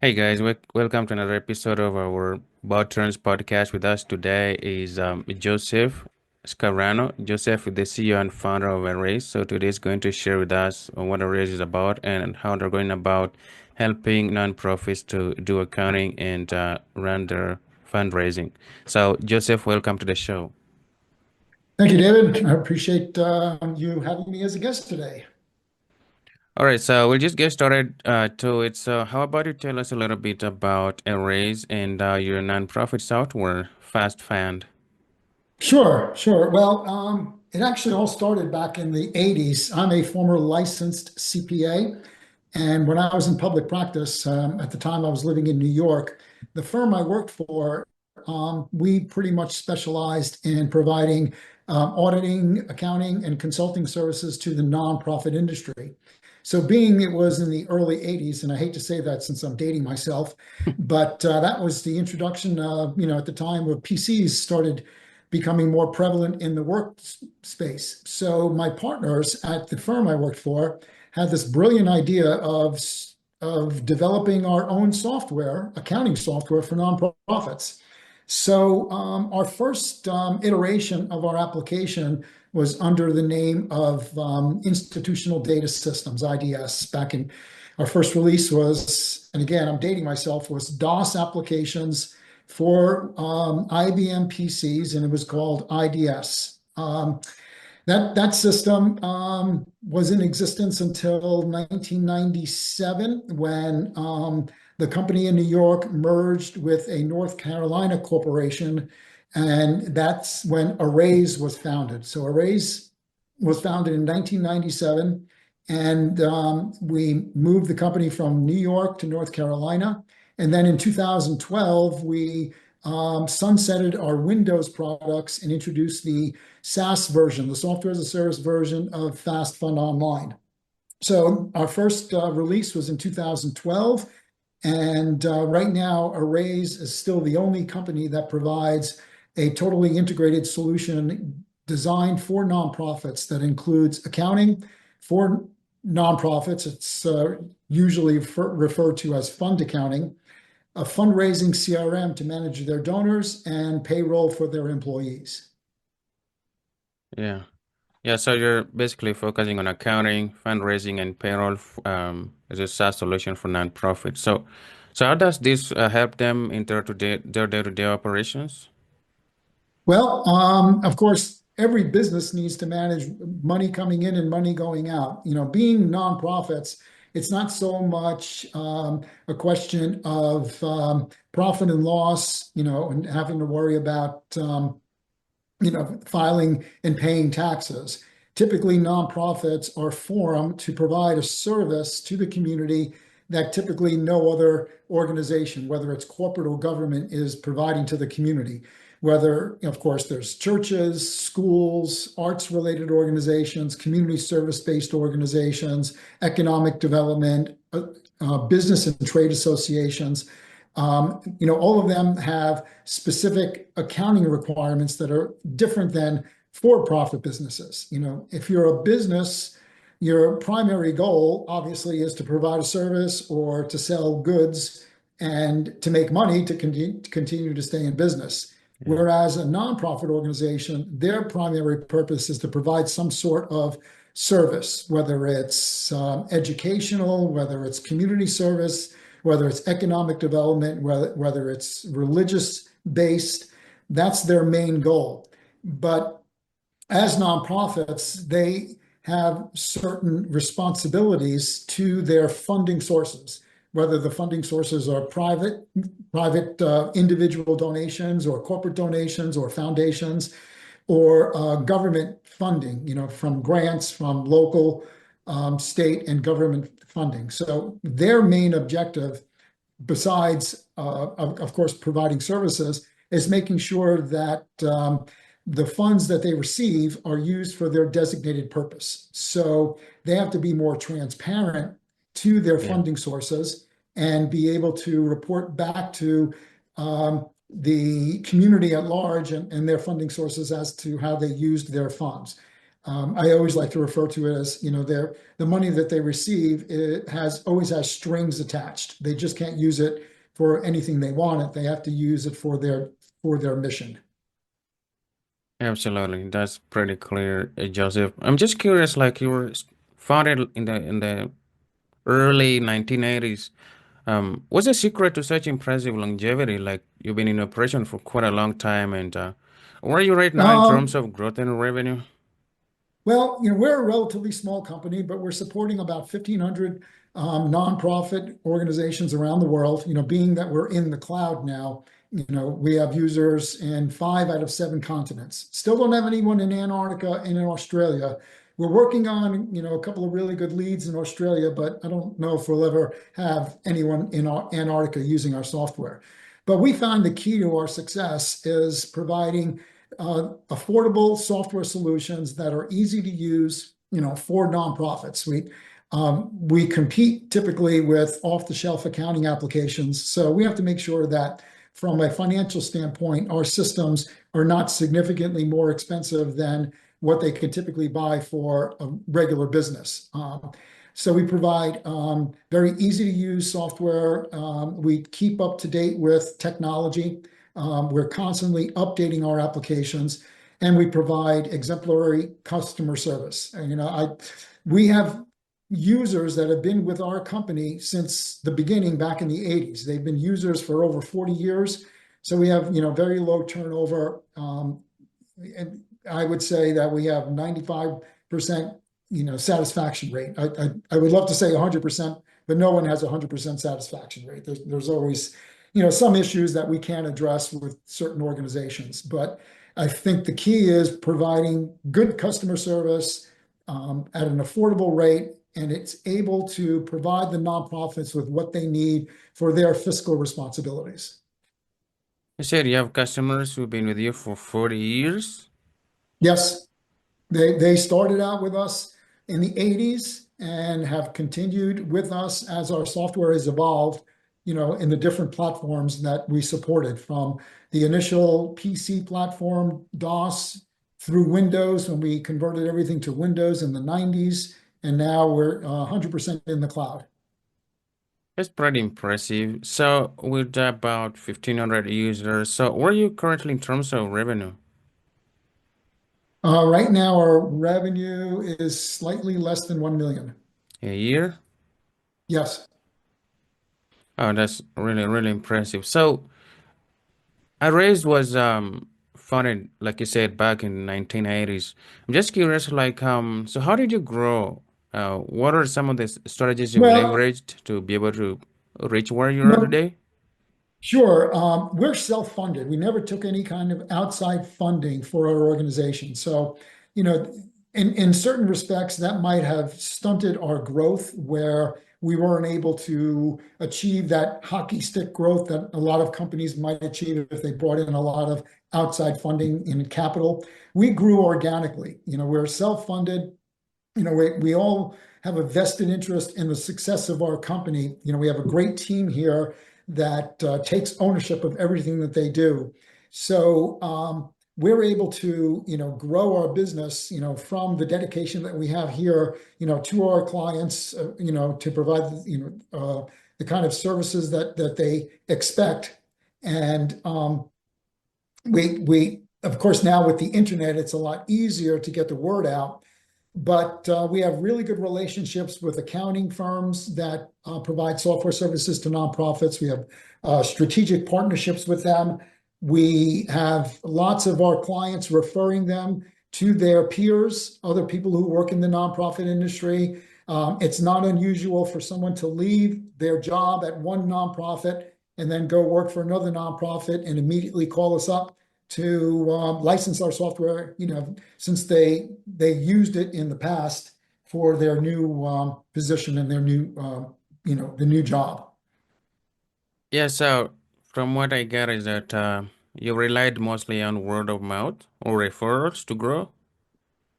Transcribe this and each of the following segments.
Hey guys, welcome to another episode of our Boterns podcast. With us today is Joseph Scarano. Joseph is the CEO and founder of Araize. So today is going to share with us what Araize is about and how they're going about helping nonprofits to do accounting and run their fundraising. So Joseph, welcome to the show. Thank you, David. I appreciate you having me as a guest today. All right, so we'll just get started to it. So how about you tell us a little bit about Araize and your nonprofit software, Fast Fund? Sure. Well, it actually all started back in the 80s. I'm a former licensed CPA. And when I was in public practice, at the time I was living in New York, the firm I worked for, we pretty much specialized in providing auditing, accounting, and consulting services to the nonprofit industry. So, being it was in the early 80s, and I hate to say that since I'm dating myself, but that was the introduction, at the time of PCs started becoming more prevalent in the workspace. So, my partners at the firm I worked for had this brilliant idea of developing our own software, accounting software for nonprofits. So our first iteration of our application was under the name of Institutional Data Systems, IDS. Back in our first release was, and again, I'm dating myself, was DOS applications for IBM PCs, and it was called IDS. That system was in existence until 1997 when the company in New York merged with a North Carolina corporation, and that's when Araize was founded. So Araize was founded in 1997, and we moved the company from New York to North Carolina. And then in 2012, we sunsetted our Windows products and introduced the SaaS version, the software as a service version of Fast Fund Online. So our first release was in 2012. And right now, Araize is still the only company that provides a totally integrated solution designed for nonprofits that includes accounting for nonprofits. It's usually referred to as fund accounting, a fundraising CRM to manage their donors, and payroll for their employees. Yeah. Yeah, so you're basically focusing on accounting, fundraising, and payroll as a SaaS solution for nonprofits. So how does this help them in their day-to-day operations? Well, of course, every business needs to manage money coming in and money going out. Being nonprofits, it's not so much a question of profit and loss, and having to worry about filing and paying taxes. Typically, nonprofits are formed to provide a service to the community that typically no other organization, whether it's corporate or government, is providing to the community. Whether, of course, there's churches, schools, arts-related organizations, community service-based organizations, economic development, business and trade associations. All of them have specific accounting requirements that are different than for-profit businesses. If you're a business, your primary goal obviously is to provide a service or to sell goods and to make money to continue to stay in business. Yeah. Whereas a nonprofit organization, their primary purpose is to provide some sort of service, whether it's educational, whether it's community service, whether it's economic development, whether it's religious based, that's their main goal. But as nonprofits, they have certain responsibilities to their funding sources, whether the funding sources are private individual donations or corporate donations or foundations or government funding, from grants from local, state, and government funding. So their main objective, besides, of course, providing services, is making sure that the funds that they receive are used for their designated purpose. So they have to be more transparent to their Yeah. funding sources and be able to report back to the community at large and their funding sources as to how they used their funds. I always like to refer to it as, the money that they receive, it always has strings attached. They just can't use it for anything they want it. They have to use it for their mission. Absolutely, that's pretty clear, Joseph. I'm just curious, like you were founded in the early 1980s. What's the secret to such impressive longevity? Like you've been in operation for quite a long time, and where are you right now in terms Um, of growth and revenue? Well, we're a relatively small company, but we're supporting about 1,500 nonprofit organizations around the world. Being that we're in the cloud now, we have users in 5 out of 7 continents. Still don't have anyone in Antarctica and in Australia. We're working on, a couple of really good leads in Australia, but I don't know if we'll ever have anyone in Antarctica using our software. But we found the key to our success is providing affordable software solutions that are easy to use, for nonprofits. We compete typically with off-the-shelf accounting applications, so we have to make sure that from a financial standpoint, our systems are not significantly more expensive than what they could typically buy for a regular business. So we provide very easy to use software. We keep up to date with technology. We're constantly updating our applications, and we provide exemplary customer service. And, we have users that have been with our company since the beginning back in the 80s. They've been users for over 40 years. So we have, very low turnover. And I would say that we have 95%, satisfaction rate. I would love to say 100%, but no one has a 100% satisfaction rate. There's always, some issues that we can't address with certain organizations. But I think the key is providing good customer service at an affordable rate, and it's able to provide the nonprofits with what they need for their fiscal responsibilities. You said you have customers who've been with you for 40 years. Yes, they started out with us in the 80s and have continued with us as our software has evolved, in the different platforms that we supported, from the initial PC platform, DOS, through Windows when we converted everything to Windows in the 90s, and now we're 100% in the cloud. That's pretty impressive. So with about 1,500 users, so where are you currently in terms of revenue? Right now, our revenue is slightly less than 1 million. A year? Yes. Oh, that's really, really impressive. So Araize was founded, like you said, back in 1980s. I'm just curious, like, so how did you grow? What are some of the strategies you've Well, leveraged to be able to reach where you are no, today? sure. We're self-funded. We never took any kind of outside funding for our organization. So, you know, in certain respects, that might have stunted our growth where we weren't able to achieve that hockey stick growth that a lot of companies might achieve if they brought in a lot of outside funding in capital. We grew organically. We're self-funded. We all have a vested interest in the success of our company. We have a great team here that takes ownership of everything that they do. So we're able to, grow our business, from the dedication that we have here, to our clients, to provide, the kind of services that they expect. And we, of course, now with the internet, it's a lot easier to get the word out. But we have really good relationships with accounting firms that provide software services to nonprofits. We have strategic partnerships with them. We have lots of our clients referring them to their peers, other people who work in the nonprofit industry. It's not unusual for someone to leave their job at one nonprofit and then go work for another nonprofit and immediately call us up to license our software, since they used it in the past for their new position and their new, the new job. Yeah, so from what I get is that you relied mostly on word of mouth or referrals to grow.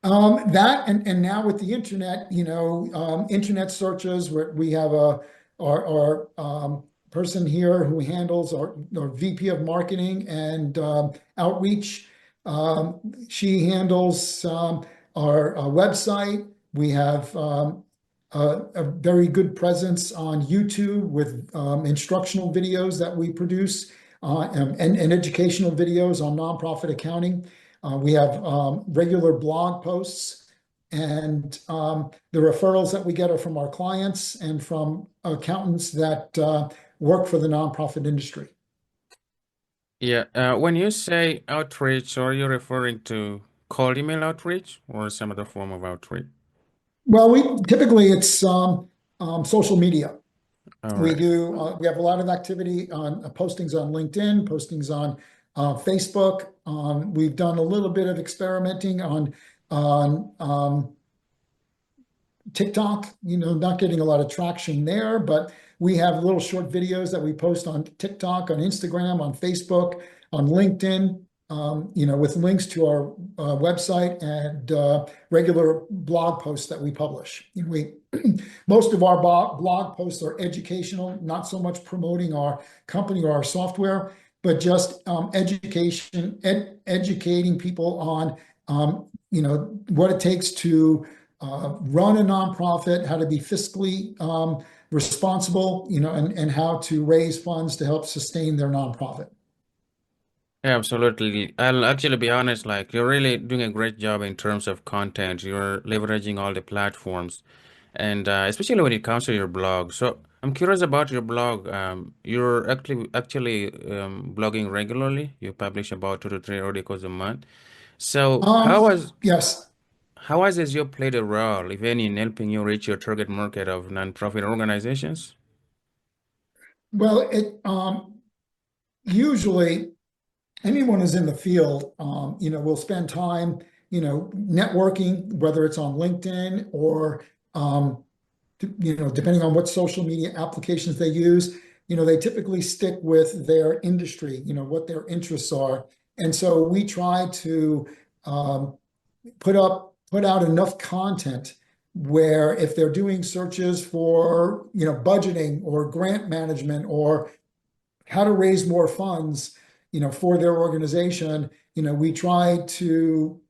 That and now with the internet, internet searches, where we have our person here who handles our VP of marketing and outreach. She handles our website. We have a very good presence on YouTube with instructional videos that we produce and educational videos on nonprofit accounting. We have regular blog posts, and the referrals that we get are from our clients and from accountants that work for the nonprofit industry. Yeah. When you say outreach, are you referring to cold email outreach or some other form of outreach? Well, we typically it's social media. All We right. do. We have a lot of activity on postings on LinkedIn, postings on Facebook. We've done a little bit of experimenting on TikTok, not getting a lot of traction there, but we have little short videos that we post on TikTok, on Instagram, on Facebook, on LinkedIn, with links to our website and regular blog posts that we publish. Most of our blog posts are educational, not so much promoting our company or our software, but just educating people on, what it takes to run a nonprofit, how to be fiscally responsible, and how to raise funds to help sustain their nonprofit. Yeah, absolutely. I'll actually be honest, like you're really doing a great job in terms of content. You're leveraging all the platforms, and especially when it comes to your blog. So I'm curious about your blog. You're actually blogging regularly. You publish about 2 to 3 articles a month. So Yes. how has SEO played a role, if any, in helping you reach your target market of nonprofit organizations? Well, it usually anyone who's in the field, will spend time, networking, whether it's on LinkedIn or, depending on what social media applications they use, they typically stick with their industry, what their interests are. And so we try to um, put out enough content where if they're doing searches for, budgeting or grant management or how to raise more funds, for their organization, we try to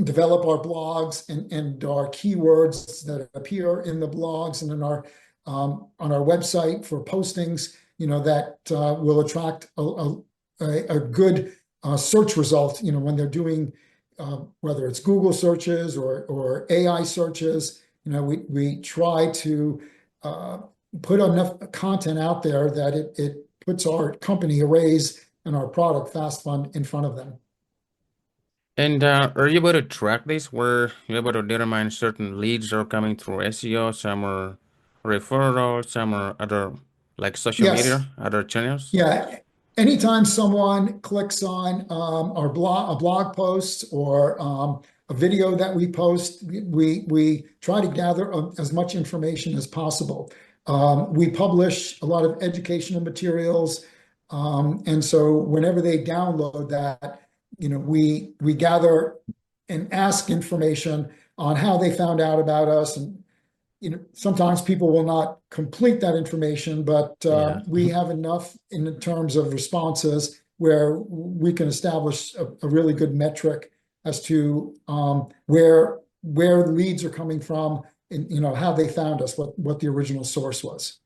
develop our blogs and our keywords that appear in the blogs and in our on our website for postings, that will attract a good search result, when they're doing whether it's Google searches or AI searches. We try to uh, put enough content out there that it puts our company Araize and our product Fast Fund in front of them. And are you able to track this where you're able to determine certain leads are coming through SEO, some are referrals, some are other like social Yes. media, other channels? Yeah. Anytime someone clicks on a blog post or a video that we post, we try to gather as much information as possible. We publish a lot of educational materials, and so whenever they download that, we gather and ask information on how they found out about us. And sometimes people will not complete that information, but Yeah. we have enough in terms of responses where we can establish a really good metric as to where the leads are coming from and how they found us, what the original source was.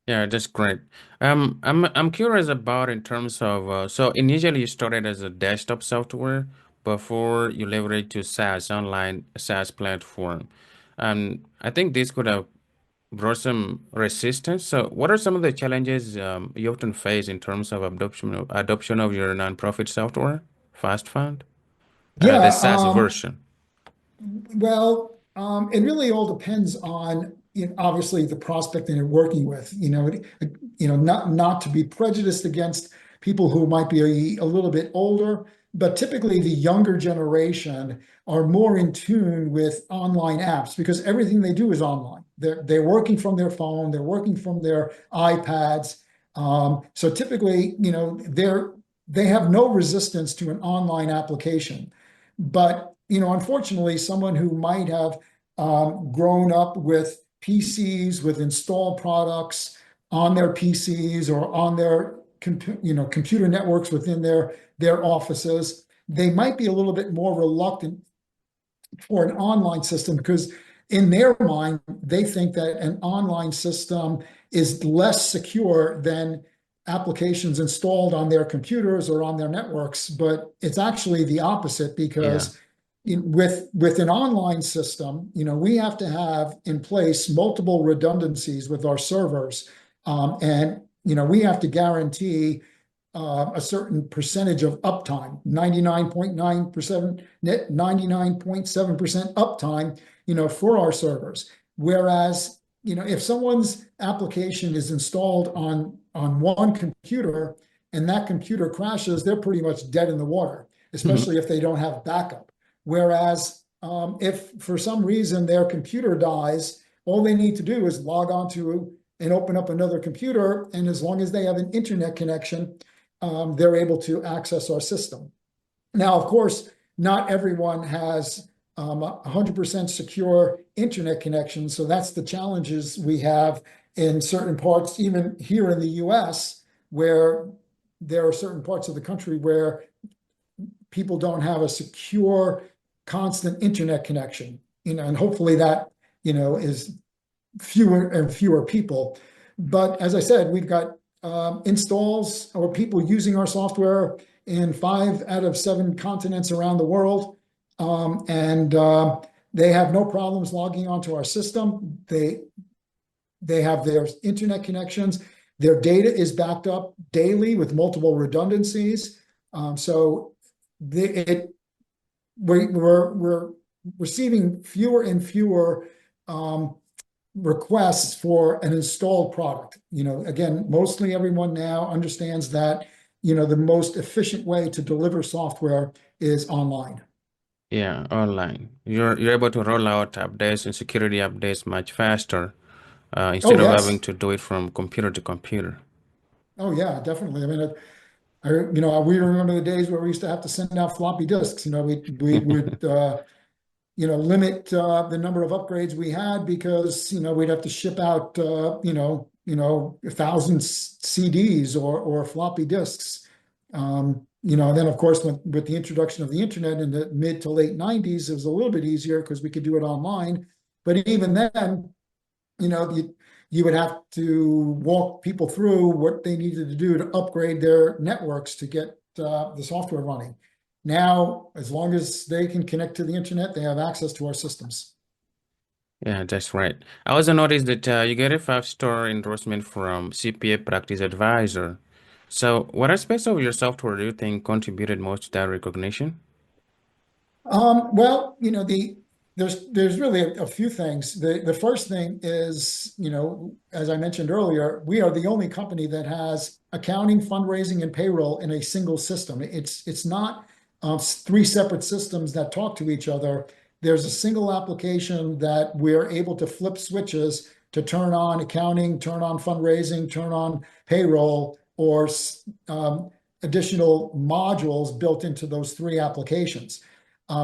Yeah, that's great. I'm curious about in terms of so initially you started as a desktop software before you leverage to SaaS online SaaS platform. I think this could have brought some resistance. So what are some of the challenges you often face in terms of adoption of your nonprofit software, Fast Fund, the Yeah, SaaS version? well, it really all depends on, obviously the prospect that you're working with. Not to be prejudiced against people who might be a little bit older, but typically the younger generation are more in tune with online apps because everything they do is online. They're working from their phone, they're working from their iPads. So typically, they have no resistance to an online application. But unfortunately, someone who might have grown up with PCs with installed products on their PCs or on their computer networks within their offices, they might be a little bit more reluctant for an online system because in their mind, they think that an online system is less secure than applications installed on their computers or on their networks. But it's actually the opposite Yeah. because with an online system, we have to have in place multiple redundancies with our servers, and we have to guarantee a certain percentage of uptime, 99.9%, 99.7% uptime, for our servers. Whereas, if someone's application is installed on one computer and that computer crashes, they're pretty much dead in the water, especially if they don't have backup. Whereas, if for some reason their computer dies, all they need to do is log on to and open up another computer, and as long as they have an internet connection, they're able to access our system. Now, of course, not everyone has 100% secure internet connection. So that's the challenges we have in certain parts, even here in the US, where there are certain parts of the country where people don't have a secure, constant internet connection. And hopefully that, is fewer and fewer people. But as I said, we've got installs or people using our software in 5 out of 7 continents around the world. And they have no problems logging onto our system. They have their internet connections. Their data is backed up daily with multiple redundancies. So we're receiving fewer and fewer requests for an installed product. Again, mostly everyone now understands that, the most efficient way to deliver software is online. Yeah, online. You're able to roll out updates and security updates much faster Oh, instead of having yes. to do it from computer to computer. Oh, yeah, definitely. I mean, we remember the days where we used to have to send out floppy disks. We would limit the number of upgrades we had because we'd have to ship out 1,000 CDs or floppy disks. And then of course with the introduction of the internet in the mid to late 90s, it was a little bit easier because we could do it online. But even then, you would have to walk people through what they needed to do to upgrade their networks to get the software running. Now, as long as they can connect to the internet, they have access to our systems. Yeah, that's right. I also noticed that you get a 5-star endorsement from CPA Practice Advisor. So, what aspects of your software do you think contributed most to that recognition? Well, there's really a few things. The first thing is, as I mentioned earlier, we are the only company that has accounting, fundraising, and payroll in a single system. It's not 3 separate systems that talk to each other. There's a single application that we're able to flip switches to turn on accounting, turn on fundraising, turn on payroll, or additional modules built into those 3 applications.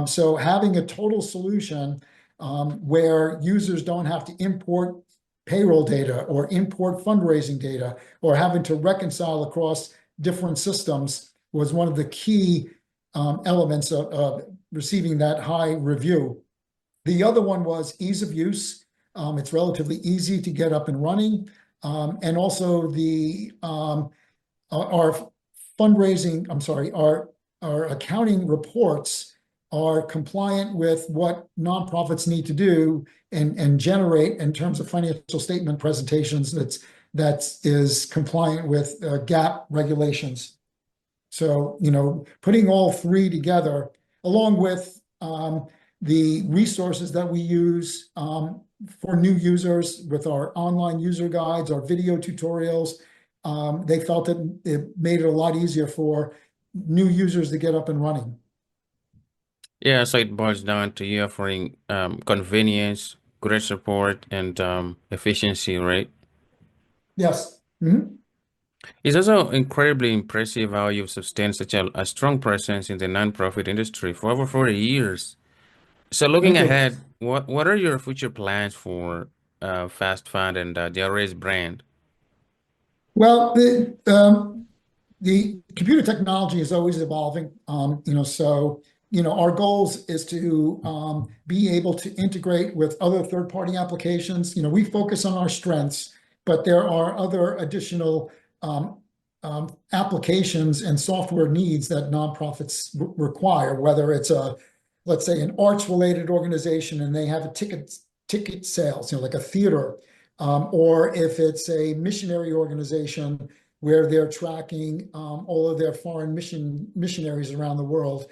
So having a total solution where users don't have to import payroll data or import fundraising data or having to reconcile across different systems was one of the key elements of receiving that high review. The other one was ease of use. It's relatively easy to get up and running. And also our fundraising, I'm sorry, our accounting reports are compliant with what nonprofits need to do and generate in terms of financial statement presentations that is compliant with GAAP regulations. So, putting all 3 together, along with the resources that we use for new users with our online user guides, our video tutorials, they felt that it made it a lot easier for new users to get up and running. Yeah, so it boils down to you offering convenience, great support, and efficiency, right? Yes. Mhm. It's also incredibly impressive how you've sustained such a strong presence in the nonprofit industry for over 40 years. So looking Thank you. ahead, what are your future plans for Fast Fund and the Araize brand? Well, the computer technology is always evolving. So our goals is to be able to integrate with other third-party applications. We focus on our strengths, but there are other additional applications and software needs that nonprofits require, whether it's let's say, an arts-related organization and they have a ticket sales, like a theater, or if it's a missionary organization where they're tracking all of their foreign missionaries around the world.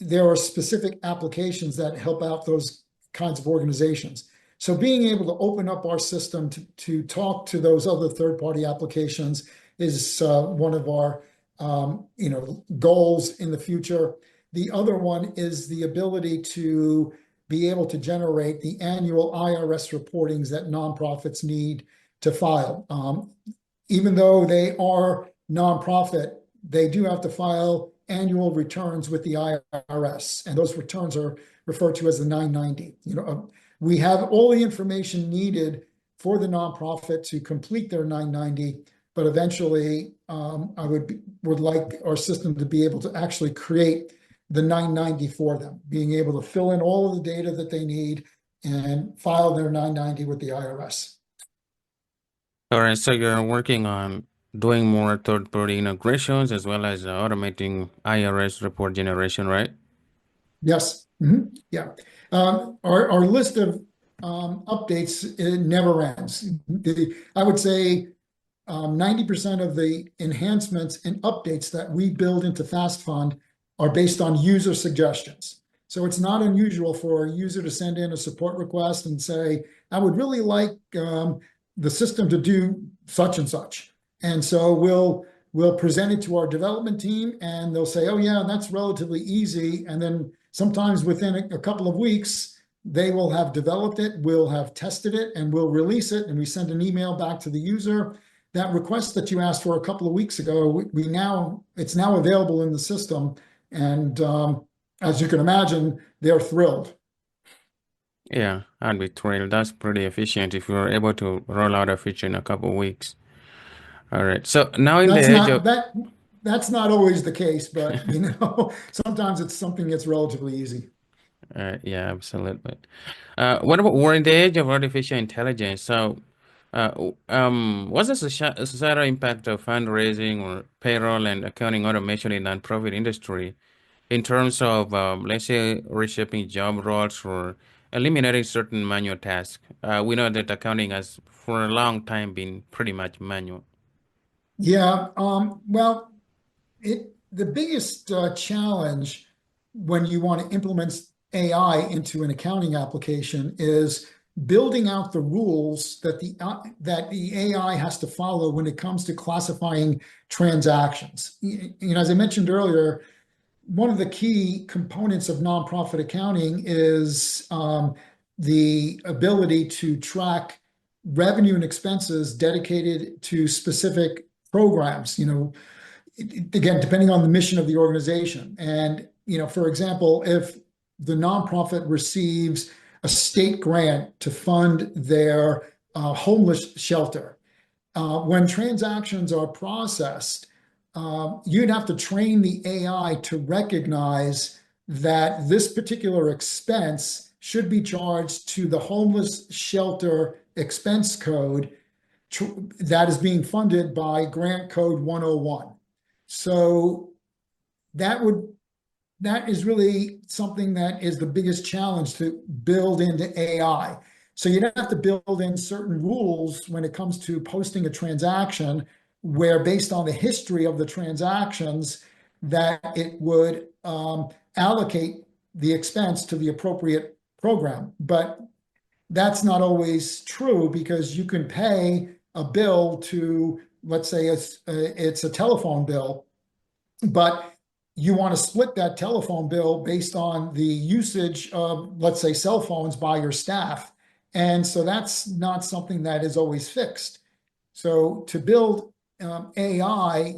There are specific applications that help out those kinds of organizations. So being able to open up our system to talk to those other third-party applications is one of our goals in the future. The other one is the ability to be able to generate the annual IRS reportings that nonprofits need to file. Even though they are nonprofit, they do have to file annual returns with the IRS, and those returns are referred to as the 990. We have all the information needed for the nonprofit to complete their 990, but eventually I would like our system to be able to actually create the 990 for them, being able to fill in all of the data that they need and file their 990 with the IRS. All right, so you're working on doing more third-party integrations as well as automating IRS report generation, right? Yes. Yeah. Our list of updates, it never ends. I would say 90% of the enhancements and updates that we build into FastFund are based on user suggestions. So it's not unusual for a user to send in a support request and say, I would really like the system to do such and such. And so we'll present it to our development team and they'll say, oh yeah, that's relatively easy. And then sometimes within a couple of weeks, they will have developed it, we'll have tested it, and we'll release it. And we send an email back to the user. That request that you asked for a couple of weeks ago, it's now available in the system. And as you can imagine, they're thrilled. Yeah, I'd be thrilled. That's pretty efficient if you're able to roll out a feature in a couple of weeks. All right. So now in the That's age not of that that's not always the case, but sometimes it's something that's relatively easy. yeah, absolutely. What about we're in the age of artificial intelligence? So, what's the societal impact of fundraising or payroll and accounting automation in nonprofit industry in terms of, let's say, reshaping job roles or eliminating certain manual tasks? We know that accounting has for a long time been pretty much manual. Yeah. Well, the biggest challenge when you want to implement AI into an accounting application is building out the rules that the AI has to follow when it comes to classifying transactions. As I mentioned earlier, one of the key components of nonprofit accounting is the ability to track revenue and expenses dedicated to specific programs. Again, depending on the mission of the organization. And, for example, if the nonprofit receives a state grant to fund their homeless shelter, when transactions are processed, you'd have to train the AI to recognize that this particular expense should be charged to the homeless shelter expense code that is being funded by grant code 101. So that is really something that is the biggest challenge to build into AI. So you'd have to build in certain rules when it comes to posting a transaction where, based on the history of the transactions, that it would allocate the expense to the appropriate program. But that's not always true, because you can pay a bill to, let's say it's a telephone bill, but you want to split that telephone bill based on the usage of, let's say, cell phones by your staff. And so that's not something that is always fixed. So to build AI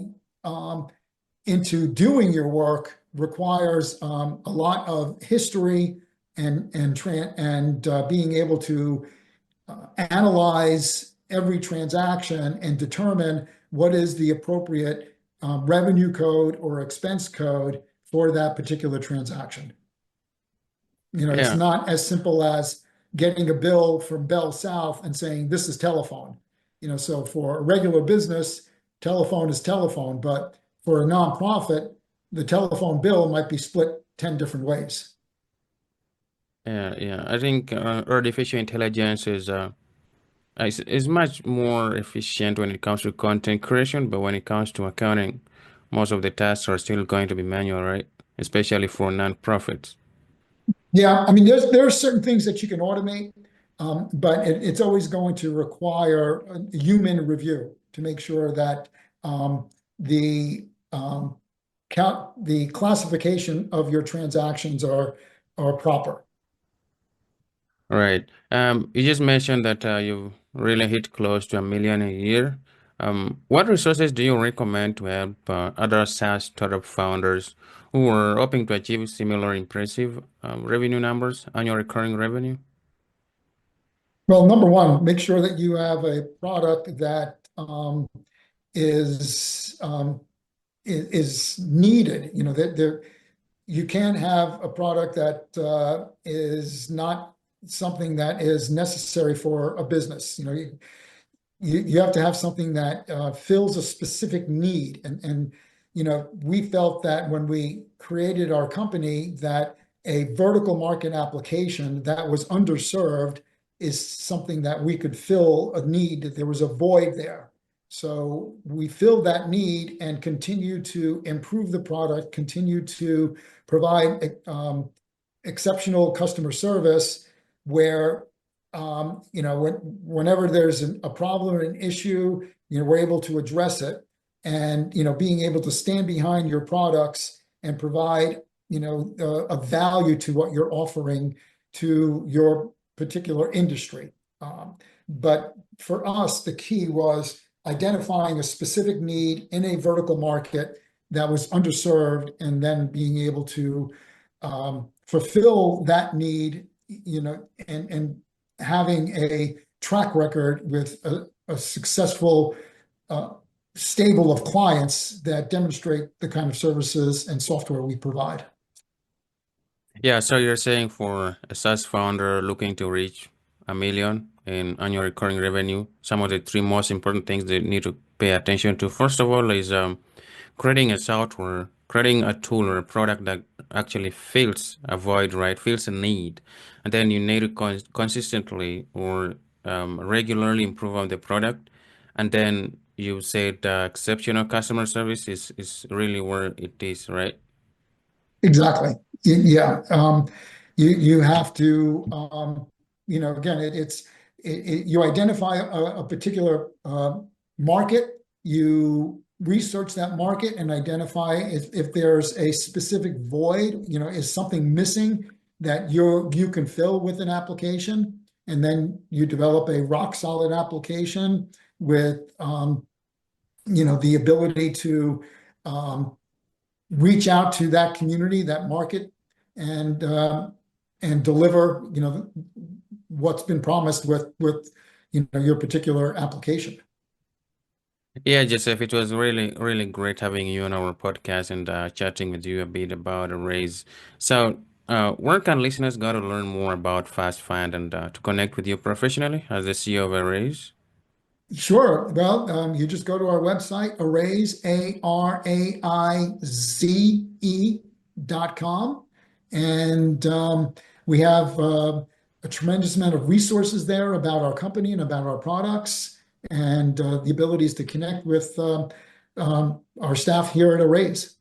into doing your work requires a lot of history and being able to analyze every transaction and determine what is the appropriate revenue code or expense code for that particular transaction. It's Yeah, not as simple as getting a bill from Bell South and saying, this is telephone. So for a regular business, telephone is telephone, but for a nonprofit, the telephone bill might be split 10 different ways. yeah. I think artificial intelligence is much more efficient when it comes to content creation, but when it comes to accounting, most of the tasks are still going to be manual, right? Especially for nonprofits. Yeah, I mean, there are certain things that you can automate, but it's always going to require a human review to make sure that the the classification of your transactions are proper. Right. You just mentioned that you really hit close to 1 million a year. What resources do you recommend to help other SaaS startup founders who are hoping to achieve similar impressive revenue numbers, annual recurring revenue? Well, number one, make sure that you have a product that is is needed. That there you can't have a product that is not something that is necessary for a business. You have to have something that fills a specific need. And we felt that when we created our company, that a vertical market application that was underserved is something that we could fill a need, that there was a void there. So we filled that need and continue to improve the product, continue to provide exceptional customer service where whenever there's a problem or an issue, we're able to address it. And, being able to stand behind your products and provide, a value to what you're offering to your particular industry. But for us, the key was identifying a specific need in a vertical market that was underserved and then being able to fulfill that need, and having a track record with a successful stable of clients that demonstrate the kind of services and software we provide. Yeah, so you're saying for a SaaS founder looking to reach 1 million in annual recurring revenue, some of the three most important things they need to pay attention to, first of all, is creating a software, creating a tool or a product that actually fills a void, right? Fills a need. And then you need to consistently or regularly improve on the product. And then you said exceptional customer service is really where it is, right? Exactly. Yeah. You have to, again, you identify a particular market, you research that market and identify if there's a specific void, is something missing that you can fill with an application, and then you develop a rock solid application with, the ability to reach out to that community, that market, and deliver, what's been promised with your particular application. Yeah, Joseph, it was really, really great having you on our podcast and chatting with you a bit about Araize. So, where can listeners go to learn more about Fast Find and to connect with you professionally as the CEO of Araize? Sure. Well, you just go to our website, Araize, ARAIZE.com. And we have a tremendous amount of resources there about our company and about our products, and the abilities to connect with our staff here at Araize.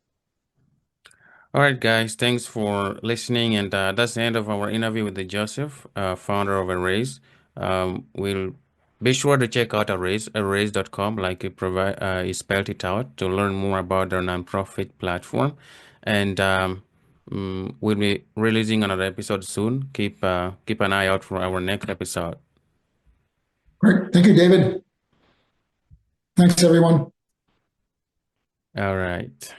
All right, guys, thanks for listening. And that's the end of our interview with the Joseph, founder of Araize. We'll be sure to check out Araize, araize.com, like he spelled it out, to learn more about their nonprofit platform. And we'll be releasing another episode soon. Keep an eye out for our next episode. Great. Thank you, David. Thanks, everyone. All right.